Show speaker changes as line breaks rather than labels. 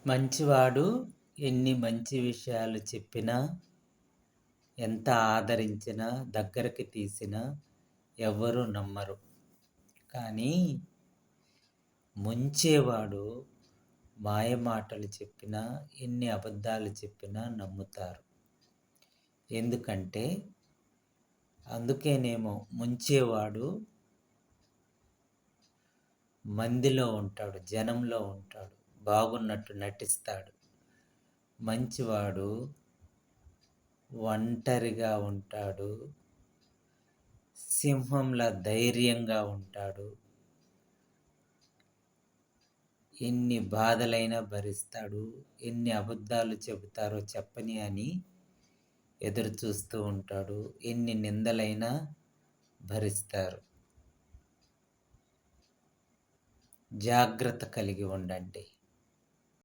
మంచివాడు ఎన్ని మంచి విషయాలు చెప్పినా, ఎంత ఆదరించినా, దగ్గరికి తీసినా ఎవ్వరూ నమ్మరు. కానీ ముంచేవాడు మాయమాటలు చెప్పినా, ఎన్ని అబద్ధాలు చెప్పినా నమ్ముతారు. ఎందుకంటే అందుకేనేమో ముంచేవాడు మందిలో ఉంటాడు, జనంలో ఉంటాడు, బాగున్నట్టు నటిస్తాడు. మంచివాడు ఒంటరిగా ఉంటాడు, సింహంలా ధైర్యంగా ఉంటాడు. ఎన్ని బాధలైనా భరిస్తాడు, ఎన్ని అబద్ధాలు చెబుతారో చెప్పని అని ఎదురు చూస్తూ ఉంటాడు, ఎన్ని నిందలైనా భరిస్తారు. జాగ్రత్త కలిగి ఉండండి.